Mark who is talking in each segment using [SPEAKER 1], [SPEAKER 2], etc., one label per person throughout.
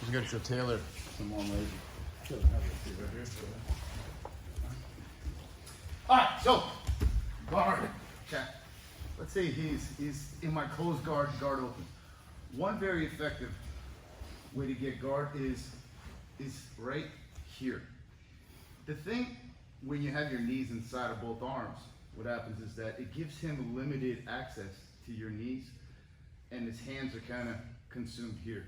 [SPEAKER 1] Just gotta show Taylor some more lazy. Alright, so guard. Chat. Let's say he's in my closed guard open. One very effective way to get guard is right here. The thing when you have your knees inside of both arms, what happens is that it gives him limited access to your knees, and his hands are kind of consumed here.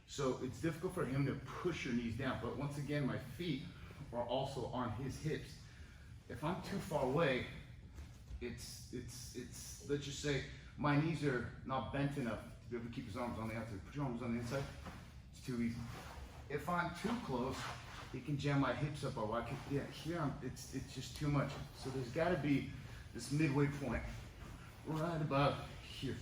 [SPEAKER 1] So it's difficult for him to push your knees down, but once again, my feet are also on his hips. If I'm too far away, it's let's just say my knees are not bent enough to be able to keep his arms on the outside. Put your arms on the inside. It's too easy. If I'm too close, he can jam my hips up, or I can, yeah, here it's just too much. So there's got to be this midway point right about here.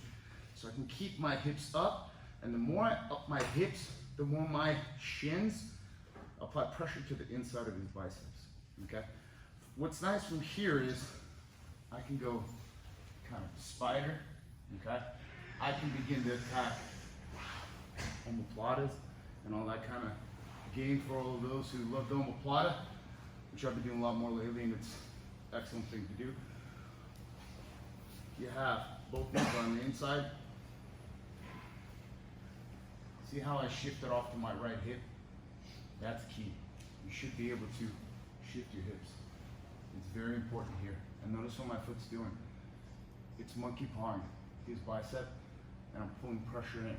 [SPEAKER 1] So I can keep my hips up, and the more I up my hips, the more my shins apply pressure to the inside of his biceps, okay? What's nice from here is I can go kind of spider, okay? I can begin to attack omoplatas and all that kind of game for all of those who love the omoplata, which I've been doing a lot more lately, and it's an excellent thing to do. You have both knees on the inside. See how I shifted off to my right hip? That's key. You should be able to shift your hips. It's very important here. And notice what my foot's doing. It's monkey pawing his bicep, and I'm pulling pressure in.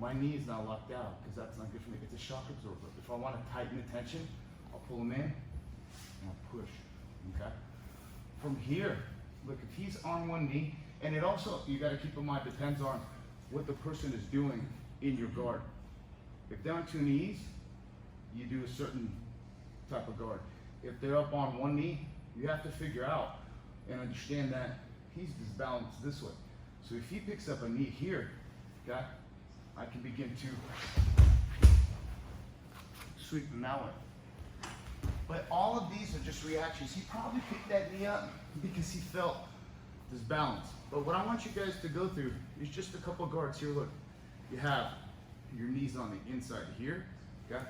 [SPEAKER 1] My knee is not locked out because that's not good for me. It's a shock absorber. If I want to tighten the tension, I'll pull him in and I'll push, okay? From here, look, if he's on one knee, and it also, you got to keep in mind, depends on what the person is doing in your guard. If they're on two knees, you do a certain type of guard. If they're up on one knee, you have to figure out and understand that he's disbalanced this way. So if he picks up a knee here, okay, I can begin to sweep him that way. But all of these are just reactions. He probably picked that knee up because he felt disbalanced. But what I want you guys to go through is just a couple guards here. Look, you have your knees on the inside here, okay?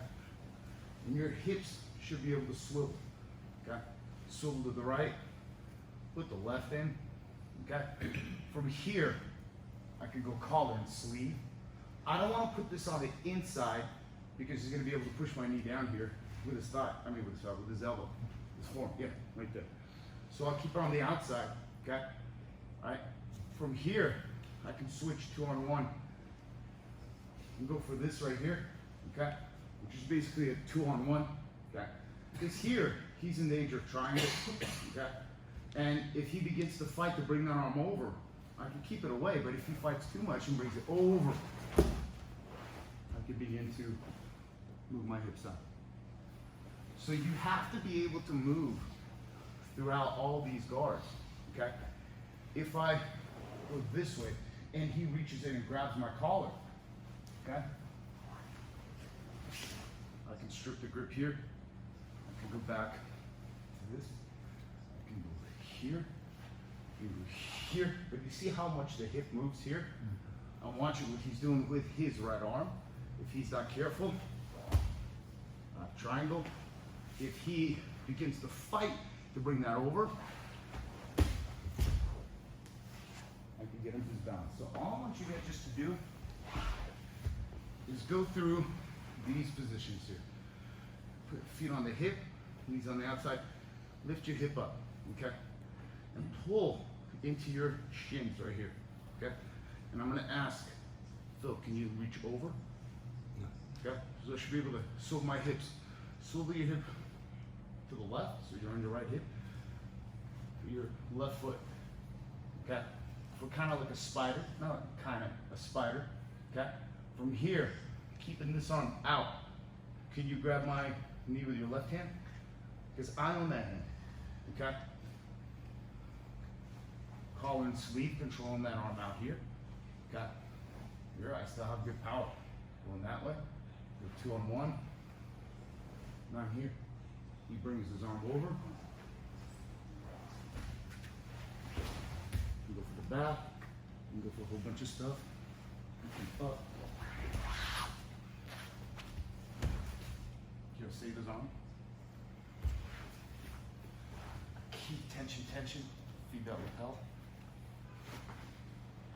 [SPEAKER 1] And your hips should be able to swivel, okay? Swivel to the right, put the left in, okay? From here, I could go collar and sleeve. I don't want to put this on the inside because he's going to be able to push my knee down here with his thigh. I mean with his thigh, with his elbow, his form. Yeah, right there. So I'll keep it on the outside. Okay. All right. From here, I can switch 2-on-1 and go for this right here. Okay. Which is basically a 2-on-1. Okay. Because here he's in danger of triangle. Okay. And if he begins to fight to bring that arm over, I can keep it away. But if he fights too much and brings it over, I can begin to move my hips up. So you have to be able to move throughout all these guards, okay? If I go this way and he reaches in and grabs my collar, okay? I can strip the grip here. I can go back to this. I can go here, here. But you see how much the hip moves here? I'm watching what he's doing with his right arm. If he's not careful, triangle. If he begins to fight to bring that over, I can get him disbalanced. So all I want you guys just to do is go through these positions here. Put feet on the hip, knees on the outside. Lift your hip up, okay? And pull into your shins right here, okay? And I'm gonna ask, Phil, can you reach over? Okay, so I should be able to swivel my hips. Swivel your hip to the left, so you're on your right hip. Your left foot. Okay, for kind of like a spider, not kind of a spider. Okay, from here, keeping this arm out. Can you grab my knee with your left hand? Because I'm on that hand. Okay. Collar and sleeve, controlling that arm out here. Okay. Here, I still have good power. Going that way. 2-on-1. Not here. He brings his arm over. You go for the back. You go for a whole bunch of stuff. Up. save his arm. Keep tension, tension. Feed that lapel.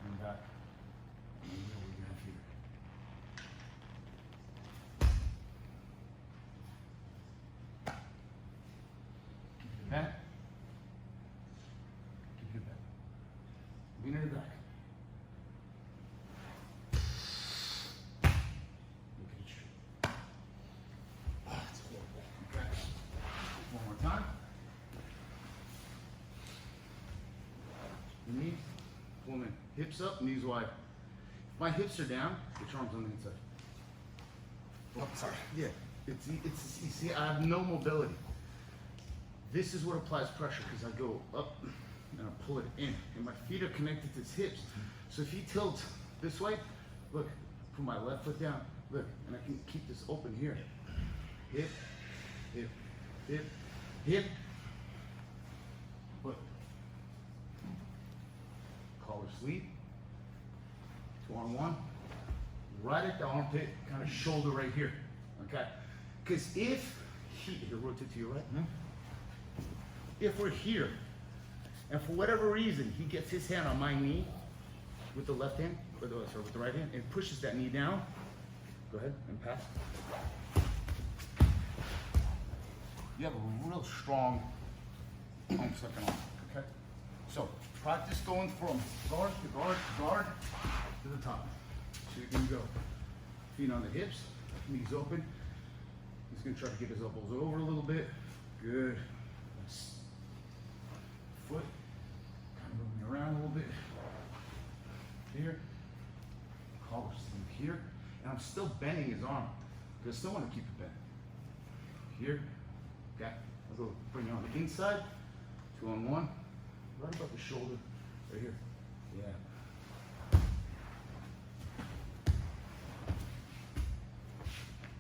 [SPEAKER 1] And back. And then we're going to feed it. Keep your back. Keep your back. Lean in the back. Look at it straight. Oh, it's horrible. Okay. One more time. Knee, pull them in. Hips up, knees wide. If my hips are down, get your arms on the inside. Oh, sorry. Yeah, it's you see, I have no mobility. This is what applies pressure because I go up and I pull it in, and my feet are connected to his hips. So if he tilts this way, look, put my left foot down, look, and I can keep this open here. Hip, hip, hip, hip. Foot. Collar sleeve. 2-on-1. Right at the armpit, kind of shoulder right here. Okay? Because if he, here, rotate to your right. If we're here, and for whatever reason, he gets his hand on my knee with the left hand, or with the right hand, and pushes that knee down, go ahead and pass. You have a real strong arm second arm, okay? So, practice going from guard to guard to guard to the top. So you're gonna go feet on the hips, knees open. He's gonna try to get his elbows over a little bit. Good. Foot, kind of moving around a little bit. Here, collar sleeve here. And I'm still bending his arm, because I still want to keep it bent. Here, okay. I'll go bring it on the inside, 2-on-1, right above the shoulder, right here. Yeah.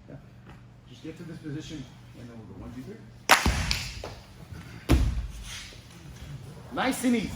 [SPEAKER 1] Yeah. Just get to this position, and then we'll go 1, 2, 3. Nice and easy.